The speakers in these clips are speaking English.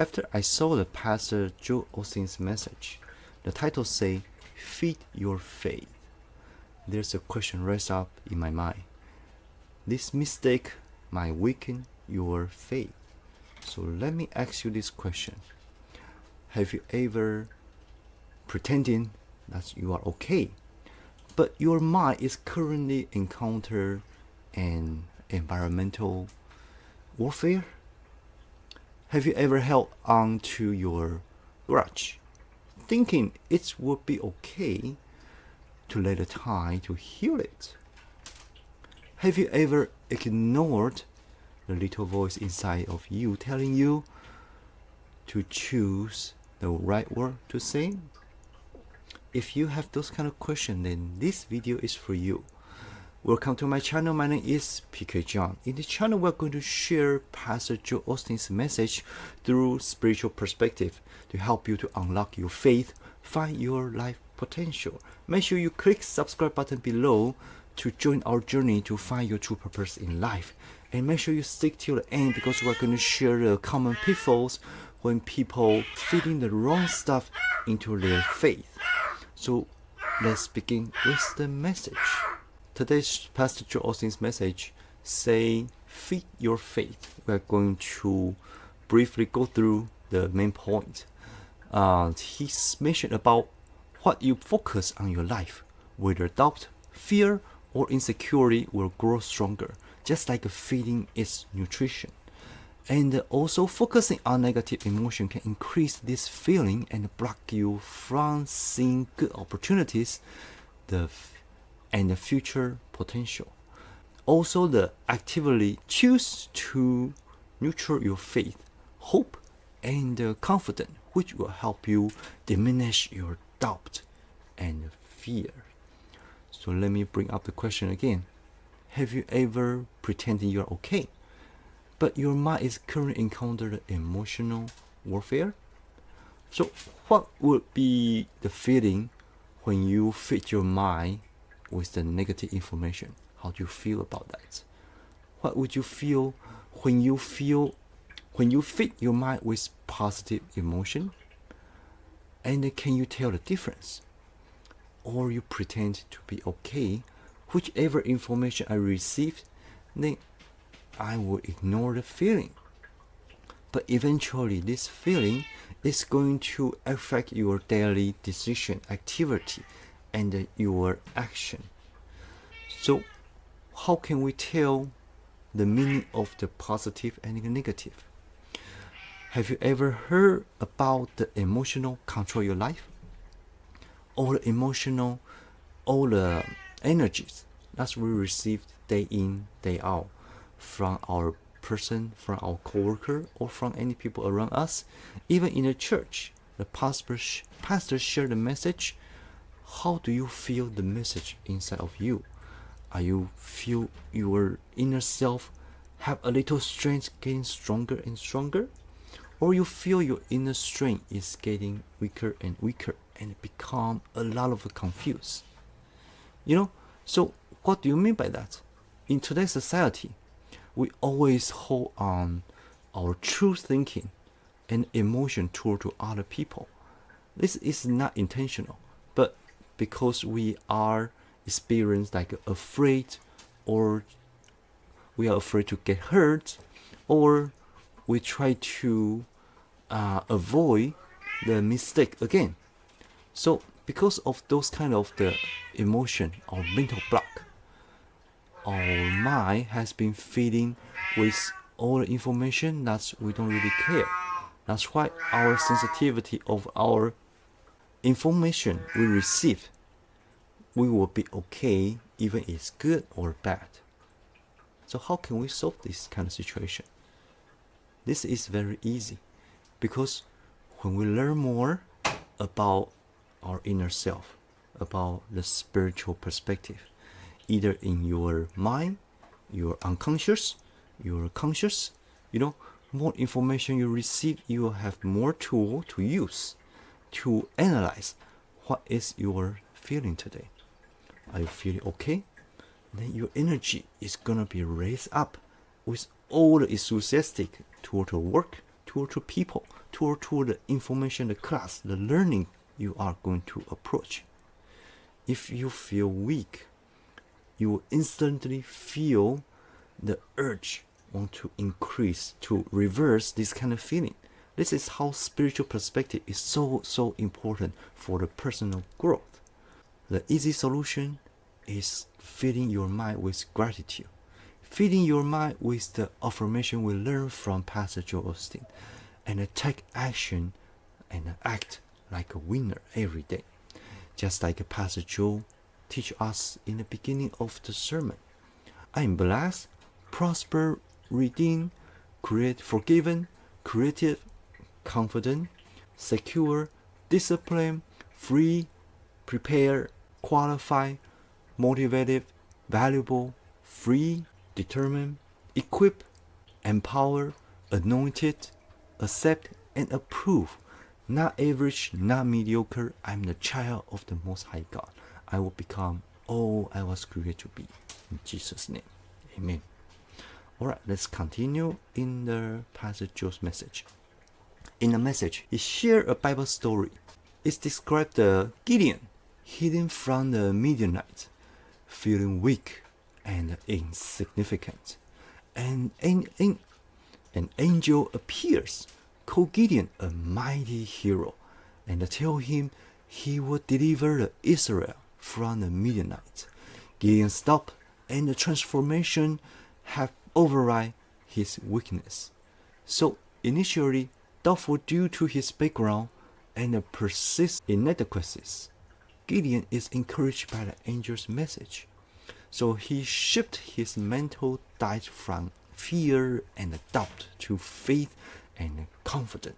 After I saw the Pastor Joel Osteen's message, the title say, "Feed your faith." There's a question raised up in my mind. This mistake might weaken your faith. So let me ask you this question. Have you ever pretending that you are okay, but your mind is currently encountering an environmental warfare? Have you ever held on to your grudge, thinking it would be okay to let the time to heal it? Have you ever ignored the little voice inside of you telling you to choose the right word to say? If you have those kind of questions, then this video is for you. Welcome to my channel. My name is PK John. In this channel, we're going to share Pastor Joel Osteen's message through spiritual perspective to help you to unlock your faith, find your life potential. Make sure you click subscribe button below to join our journey to find your true purpose in life. And make sure you stick till the end because we're going to share the common pitfalls when people feeding the wrong stuff into their faith. So let's begin with the message. Today's Pastor Joel Osteen's message say, feed your faith. We're going to briefly go through the main point. He's mentioned about what you focus on your life, whether doubt, fear, or insecurity will grow stronger, just like feeding its nutrition. And also focusing on negative emotion can increase this feeling and block you from seeing good opportunities and the future potential. Also, the actively choose to nurture your faith, hope, and confidence, which will help you diminish your doubt and fear. So let me bring up the question again. Have you ever pretended you're okay, but your mind is currently encountering emotional warfare? So what would be the feeling when you feed your mind with the negative information? How do you feel about that? What would you feel when you feed your mind with positive emotion? And can you tell the difference? Or you pretend to be okay, whichever information I received, then I will ignore the feeling. But eventually this feeling is going to affect your daily decision, activity, and your action. So how can we tell the meaning of the positive and the negative? Have you ever heard about the emotional control your life? All the energies that we receive day in, day out from our person, from our coworker, or from any people around us, even in the church. The pastor shared the message. How do you feel the message inside of you? Are you feel your inner self have a little strength getting stronger and stronger? Or you feel your inner strength is getting weaker and weaker and become a lot of confused? So what do you mean by that? In today's society, we always hold on our true thinking and emotion toward to other people. This is not intentional, but because we are experienced like afraid, or we are afraid to get hurt, or we try to avoid the mistake again. So because of those kind of the emotion or mental block, our mind has been feeding with all the information that we don't really care. That's why our sensitivity of our information we receive, we will be okay even if it's good or bad. So how can we solve this kind of situation? This is very easy, because when we learn more about our inner self, about the spiritual perspective, either in your mind, your unconscious, your conscious, more information you receive, you will have more tool to use to analyze what is your feeling today. Are you feeling okay? Then your energy is gonna be raised up with all the enthusiastic toward the work, toward people, toward the information, the class, the learning you are going to approach. If you feel weak, you will instantly feel the urge want to increase, to reverse this kind of feeling. This is how spiritual perspective is so important for the personal growth. The easy solution is feeding your mind with gratitude. Feeding your mind with the affirmation we learned from Pastor Joel Osteen, and take action and act like a winner every day. Just like Pastor Joel teach us in the beginning of the sermon. I am blessed, prosper, redeemed, forgiven, creative, confident, secure, disciplined, free, prepared, qualified, motivated, valuable, free, determined, equipped, empowered, anointed, accept, and approve. Not average, not mediocre. I'm the child of the Most High God. I will become all I was created to be. In Jesus' name. Amen. Alright, let's continue in the Pastor Joel's message. In the message, he shared a Bible story. It described the Gideon hidden from the Midianites, feeling weak and insignificant. And an angel appears, call Gideon a mighty hero, and tell him he will deliver the Israel from the Midianites. Gideon stopped, and the transformation have override his weakness. So initially doubtful due to his background and the persistent inadequacies, Gideon is encouraged by the angel's message. So he shifted his mental diet from fear and doubt to faith and confidence,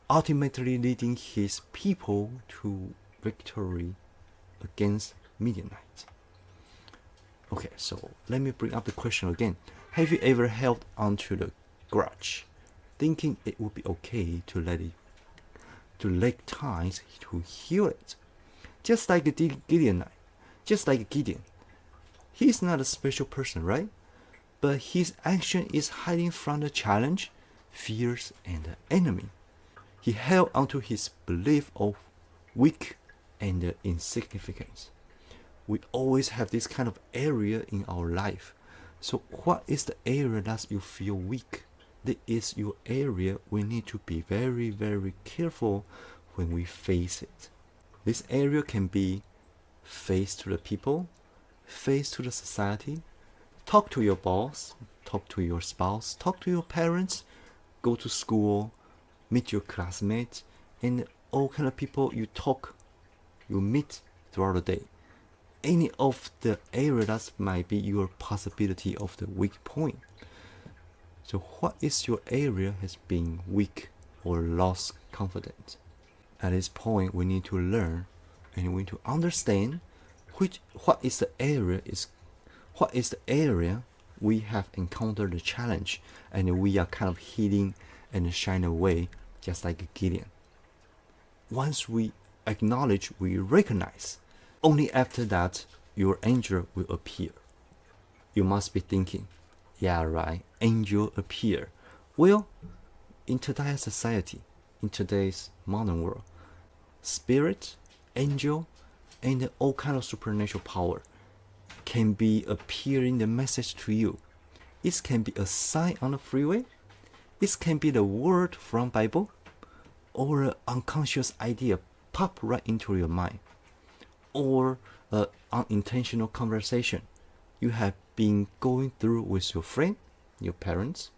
ultimately leading his people to victory against Midianites. Okay, so let me bring up the question again. Have you ever held onto the grudge, thinking it would be okay to let time to heal it? Just like Gideon, he's not a special person, right? But his action is hiding from the challenge, fears, and the enemy. He held onto his belief of weak and insignificance. We always have this kind of area in our life. So what is the area that you feel weak? This is your area we need to be very, very careful when we face it. This area can be face to the people, face to the society, talk to your boss, talk to your spouse, talk to your parents, go to school, meet your classmates, and all kind of people you meet throughout the day. Any of the areas might be your possibility of the weak point. So what is your area has been weak or lost confidence? At this point, we need to learn and we need to understand what is the area we have encountered the challenge and we are kind of hiding and shine away just like Gideon. Once we acknowledge, we recognize, only after that your angel will appear. You must be thinking, yeah, right, angel appear. Well, in today's society, in today's modern world, spirit, angel, and all kind of supernatural power can be appearing the message to you. It can be a sign on the freeway. It can be the word from Bible, or an unconscious idea pop right into your mind, or an unintentional conversation you have been going through with your friend, your parents.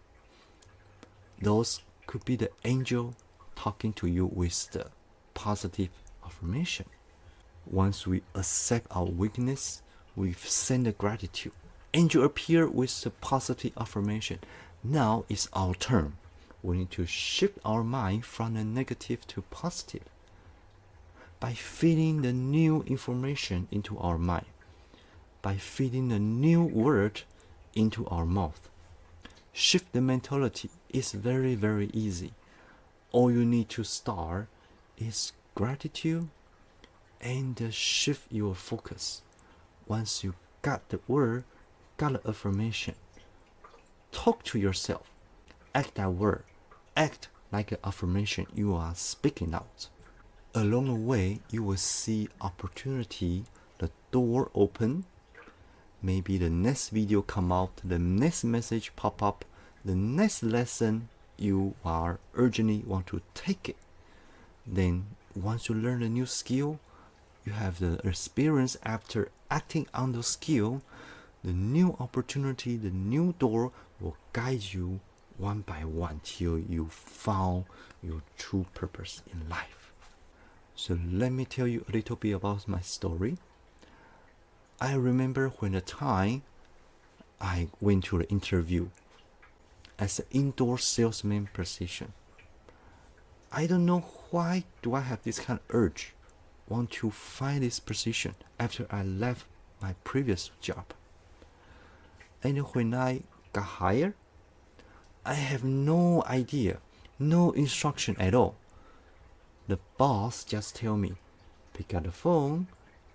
Those could be the angel talking to you with the positive affirmation. Once we accept our weakness, we send the gratitude. Angel appear with the positive affirmation. Now it's our turn. We need to shift our mind from the negative to positive by feeding the new information into our mind, by feeding the new word into our mouth. Shift the mentality is very, very easy. All you need to start is gratitude and shift your focus. Once you got the word, got the affirmation, talk to yourself, act that word, act like an affirmation you are speaking out. Along the way, you will see opportunity, the door open. Maybe the next video come out, the next message pop up, the next lesson you are urgently want to take it. Then once you learn a new skill, you have the experience after acting on the skill, the new opportunity, the new door will guide you one by one till you found your true purpose in life. So let me tell you a little bit about my story. I remember when the time I went to the interview as an indoor salesman position. I don't know why do I have this kind of urge, want to find this position after I left my previous job. And when I got hired, I have no idea, no instruction at all. The boss just tell me, pick up the phone,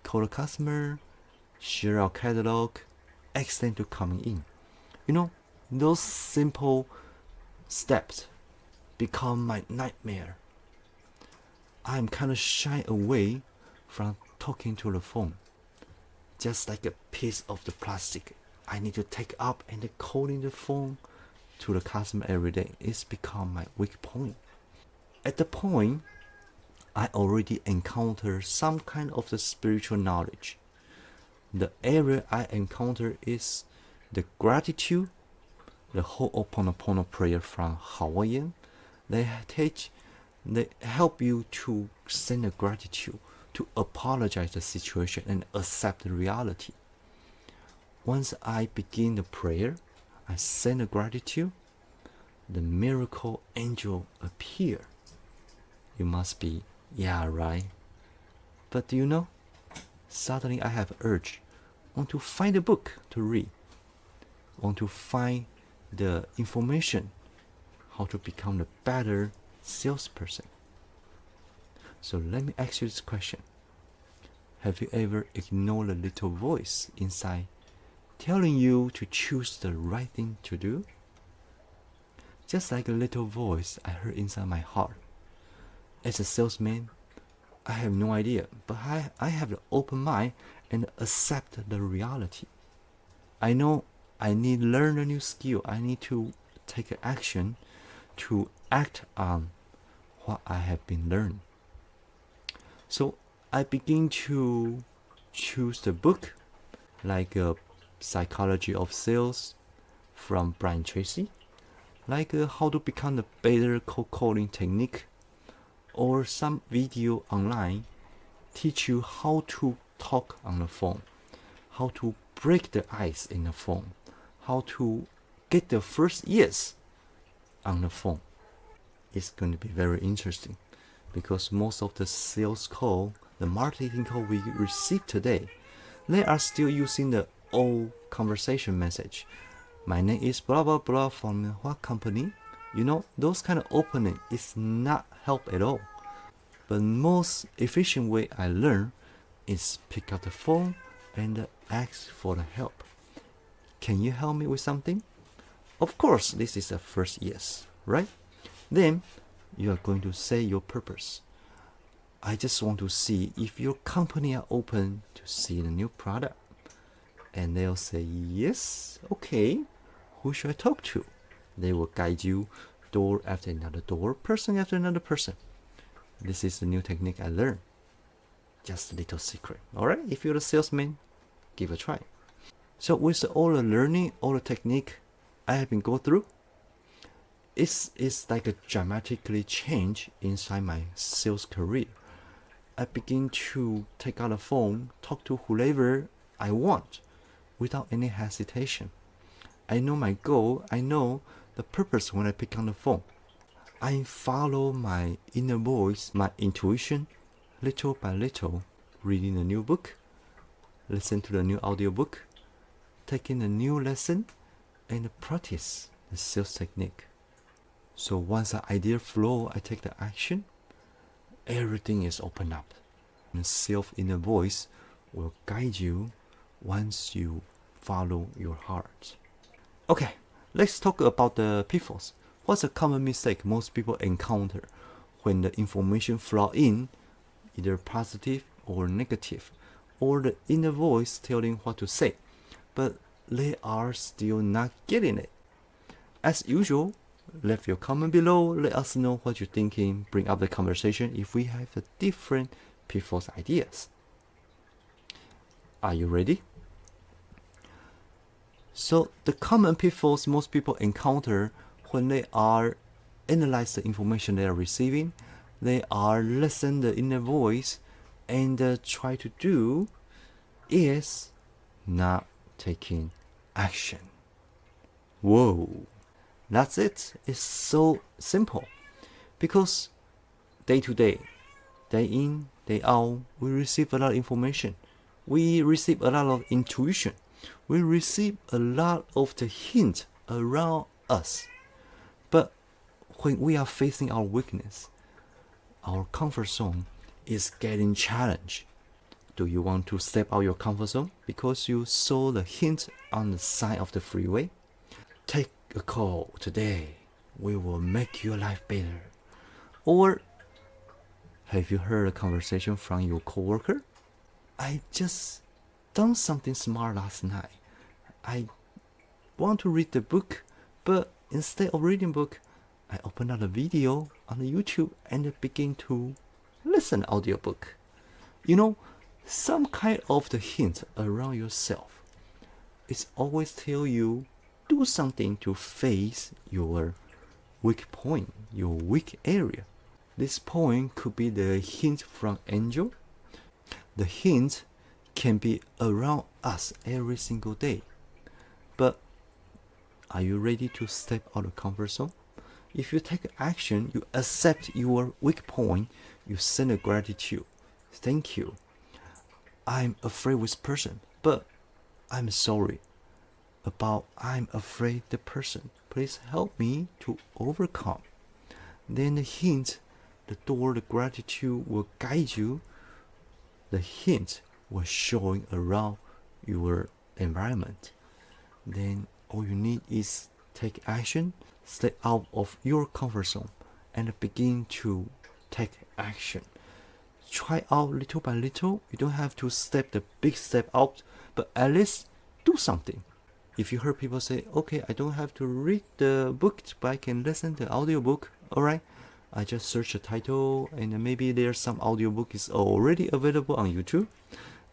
call the customer, share our catalog, ask them to come in. Those simple steps become my nightmare. I'm kind of shy away from talking to the phone. Just like a piece of the plastic I need to take up and calling the phone to the customer every day. It's become my weak point. At the point, I already encountered some kind of the spiritual knowledge. The area I encounter is the gratitude, the Ho'oponopono prayer from Hawaiian. They help you to send a gratitude, to apologize the situation and accept the reality. Once I begin the prayer, I send a gratitude, the miracle angel appear. You must be, yeah, right. But do you know? Suddenly I have urge, want to find a book to read, want to find the information, how to become a better salesperson. So let me ask you this question. Have you ever ignored a little voice inside telling you to choose the right thing to do? Just like a little voice I heard inside my heart. As a salesman, I have no idea, but I have an open mind and accept the reality. I know I need to learn a new skill. I need to take action to act on what I have been learning. So I begin to choose the book like Psychology of Sales from Brian Tracy, like how to become a better cold calling technique, or some video online teach you how to talk on the phone, how to break the ice in the phone, how to get the first yes on the phone. It's going to be very interesting because most of the sales call, the marketing call we receive today, they are still using the old conversation message. My name is blah blah blah from what company? Those kind of opening is not help at all. But most efficient way I learn is pick up the phone and ask for the help. Can you help me with something? Of course, this is the first yes, right? Then you are going to say your purpose. I just want to see if your company are open to see the new product. And they'll say, yes, okay, who should I talk to? They will guide you door after another door, person after another person. This is the new technique I learned. Just a little secret. Alright, if you're a salesman, give it a try. So with all the learning, all the technique I have been go through, it's like a dramatically change inside my sales career. I begin to take out the phone, talk to whoever I want without any hesitation. I know my goal, I know the purpose when I pick on the phone. I follow my inner voice, my intuition, little by little, reading a new book, listen to the new audiobook, taking a new lesson, and practice the sales technique. So once the idea flow, I take the action, everything is open up. The self-inner voice will guide you once you follow your heart. Okay, let's talk about the pitfalls. What's a common mistake most people encounter when the information flow in, either positive or negative, or the inner voice telling what to say, but they are still not getting it? As usual, leave your comment below, let us know what you're thinking, bring up the conversation if we have the different people's ideas. Are you ready? So the common pitfalls most people encounter when they are analyze the information they are receiving, they are listen the inner voice and try to do is not taking action. Whoa, that's it. It's so simple. Because day to day, day in, day out, we receive a lot of information. We receive a lot of intuition. We receive a lot of the hint around us. But when we are facing our weakness, our comfort zone is getting challenged. Do you want to step out your comfort zone because you saw the hint on the side of the freeway? Take a call today. We will make your life better. Or have you heard a conversation from your coworker? I just done something smart last night. I want to read the book, but instead of reading book, I open up a video on the YouTube and begin to listen to audiobook. You know, some kind of the hint around yourself. It's always tell you do something to face your weak point, your weak area. This point could be the hint from angel. The hint can be around us every single day. But are you ready to step out of comfort zone? If you take action, you accept your weak point, you send a gratitude. Thank you. I'm afraid with person, but I'm sorry about I'm afraid the person. Please help me to overcome. Then the hint, the door, the gratitude will guide you. The hint will showing around your environment. Then all you need is take action, step out of your comfort zone, and begin to take action. Try out little by little. You don't have to step the big step out, but at least do something. If you heard people say, okay, I don't have to read the book, but I can listen to the audiobook, alright, I just search the title and maybe there's some audiobook is already available on YouTube.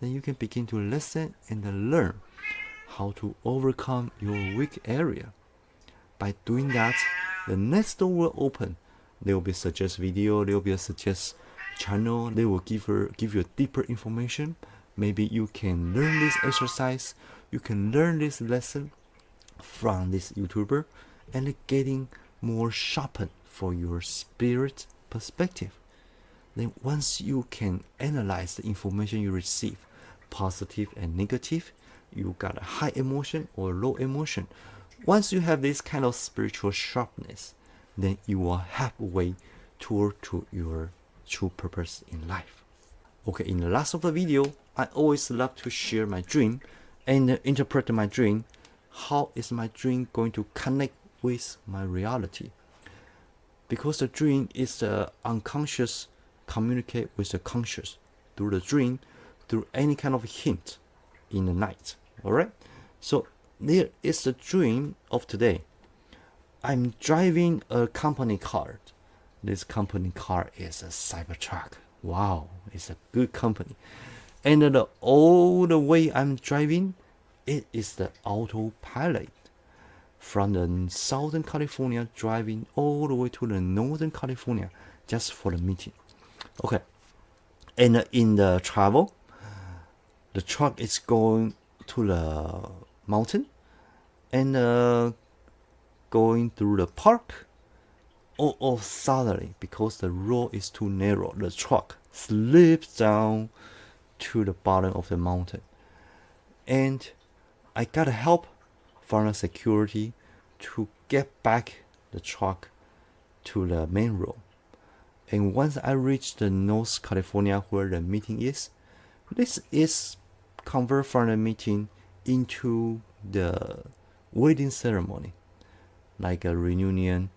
Then you can begin to listen and learn how to overcome your weak area. By doing that, the next door will open. There will be suggest video, there will be a suggest channel, they will give you deeper information. Maybe you can learn this exercise, you can learn this lesson from this YouTuber and getting more sharpened for your spirit perspective. Then once you can analyze the information you receive, positive and negative, you got a high emotion or low emotion. Once you have this kind of spiritual sharpness, then you are halfway toward to your true purpose in life. Okay, in the last of the video, I always love to share my dream and interpret my dream. How is my dream going to connect with my reality? Because the dream is the unconscious communicate with the conscious through the dream, through any kind of hint in the night. Alright? So there is the dream of today. I'm driving a company car. This company car is a Cybertruck. Wow, it's a good company. And all the way I'm driving, it is the autopilot. From the Southern California driving all the way to the Northern California just for the meeting. Okay. And in the travel, the truck is going to the mountain and going through the park. All of suddenly, because the road is too narrow, the truck slips down to the bottom of the mountain. And I got help from the security to get back the truck to the main road. And once I reached the North California where the meeting is, this is convert from the meeting into the wedding ceremony, like a reunion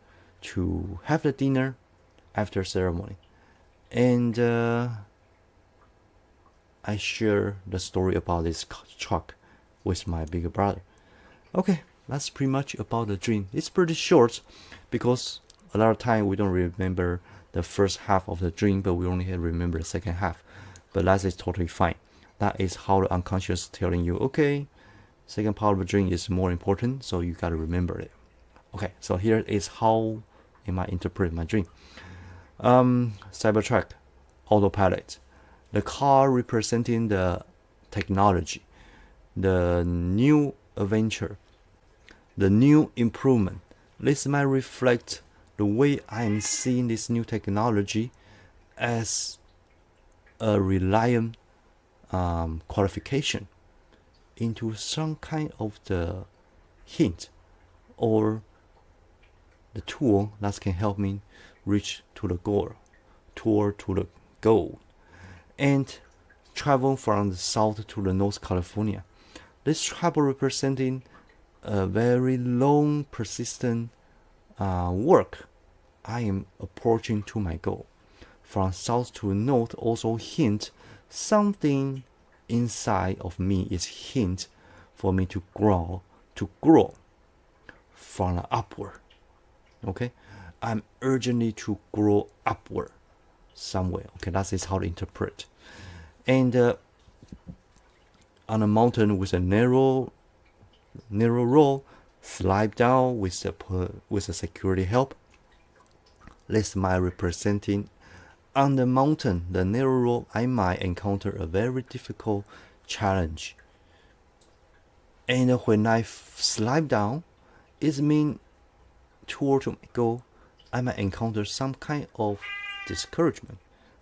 to have the dinner after ceremony. And I share the story about this truck with my bigger brother. Okay, that's pretty much about the dream. It's pretty short because a lot of time we don't remember the first half of the dream, but we only remember the second half. But that is totally fine. That is how the unconscious telling you, okay, second part of the dream is more important, so you gotta remember it. Okay, so here is how am I interpret my dream. Cybertruck, autopilot. The car representing the technology, the new adventure, the new improvement. This might reflect the way I am seeing this new technology as a reliant qualification into some kind of the hint or the tool that can help me reach to the goal, toward to the goal, and travel from the south to the North California. This travel representing a very long, persistent work. I am approaching to my goal. From south to north also hint something inside of me is hint for me to grow from the upward. Okay, I'm urgently to grow upward somewhere. Okay, that is how to interpret. And on a mountain with a narrow road, slide down with the security help. This might representing on the mountain, the narrow road, I might encounter a very difficult challenge. And when I slide down, it means toward to my goal, I might encounter some kind of discouragement.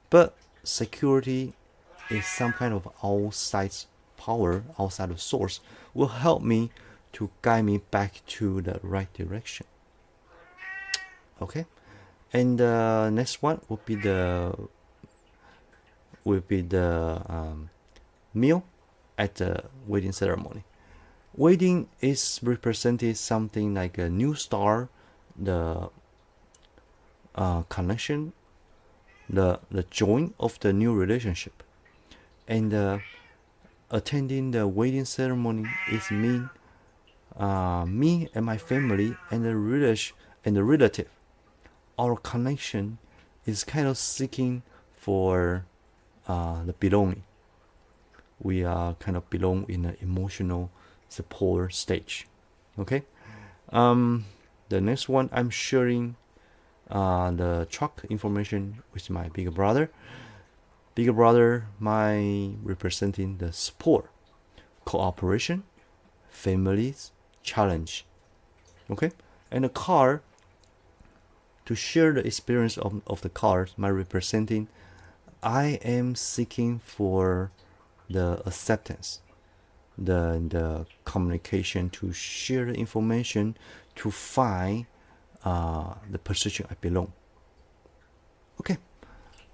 But security is some kind of outside power, outside of source, will help me to guide me back to the right direction. Okay, and next one would be the meal at the wedding ceremony. Wedding is represented something like a new start, the connection, the join of the new relationship, and attending the wedding ceremony is me and my family and the relative. Our connection is kind of seeking for the belonging. We are kind of belong in an emotional support stage. Okay. The next one, I'm sharing the truck information with my bigger brother. Bigger brother, my representing the support, cooperation, families, challenge. Okay, and the car, to share the experience of the car, my representing, I am seeking for the acceptance, the communication, to share the information, to find the position I belong. Okay,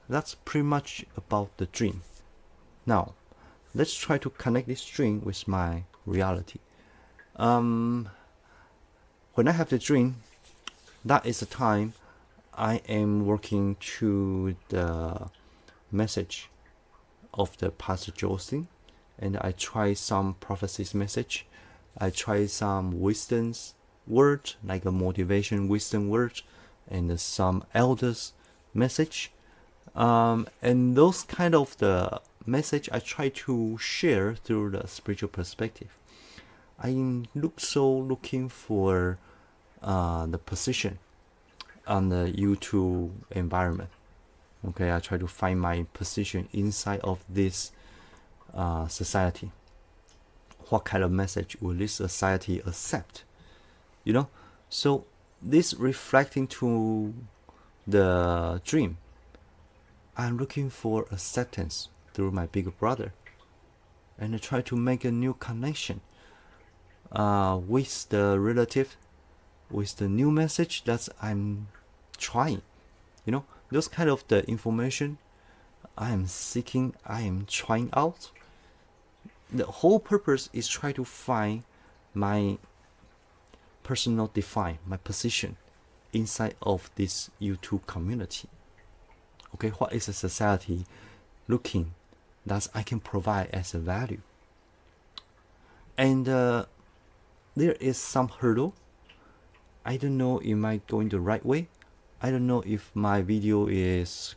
that's pretty much about the dream. Now, let's try to connect this dream with my reality. When I have the dream, that is the time I am working to the message of the Pastor Joel Osteen, and I try some prophecies message. I try some wisdom's word, like a motivation wisdom word, and some elders message. And those kind of the message I try to share through the spiritual perspective. I'm looking for the position on the YouTube environment. Okay, I try to find my position inside of this society. What kind of message will this society accept? You know, so this reflecting to the dream. I'm looking for acceptance through my bigger brother, and I try to make a new connection with the relative, with the new message that I'm trying. You know, those kind of the information I am seeking, I am trying out. The whole purpose is try to find my personal define, my position inside of this YouTube community. Okay, what is a society looking that I can provide as a value? And there is some hurdle. I don't know if I'm going the right way. I don't know if my video is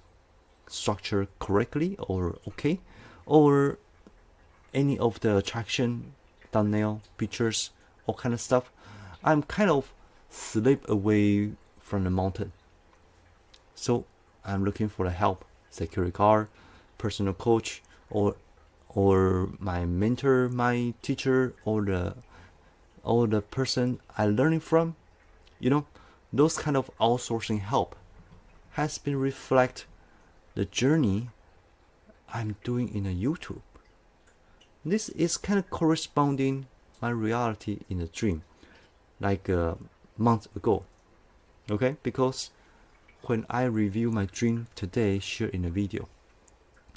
structured correctly or okay, or any of the attraction, thumbnail, pictures, all kind of stuff. I'm kind of slip away from the mountain. So I'm looking for the help, security guard, personal coach, or my mentor, my teacher, or the person I learning from. You know, those kind of outsourcing help has been reflect the journey I'm doing in a YouTube. This is kind of corresponding my reality in a dream, like a month ago. Okay, because when I review my dream today, share in a video,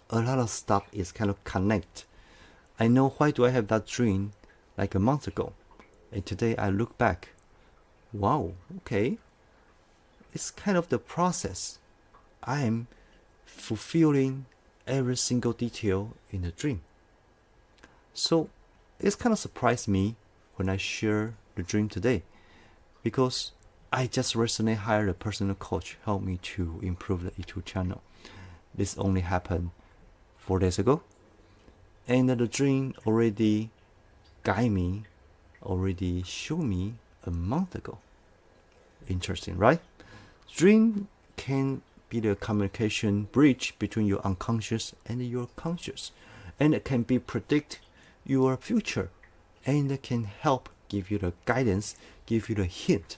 a lot of stuff is kind of connect. I know why do I have that dream like a month ago, and today I look back. Wow, okay. It's kind of the process. I am fulfilling every single detail in the dream. So it's kind of surprised me when I share the dream today, because I just recently hired a personal coach help me to improve the YouTube channel. This only happened 4 days ago, and the dream already guide me, already show me a month ago. Interesting, right? Dream can be the communication bridge between your unconscious and your conscious, and it can be predict your future, and it can help give you the guidance, give you the hint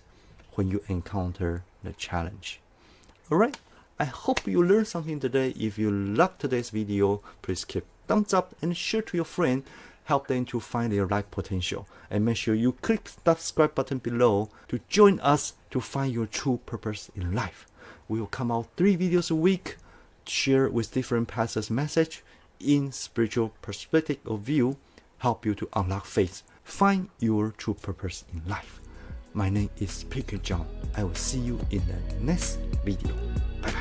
when you encounter the challenge. Alright, I hope you learned something today. If you loved today's video, please keep thumbs up and share to your friend. Help them to find their life potential, and make sure you click the subscribe button below to join us to find your true purpose in life. We will come out 3 videos a week, share with different pastors' message in spiritual perspective of view, help you to unlock faith, find your true purpose in life. My name is PK John. I will see you in the next video. Bye bye.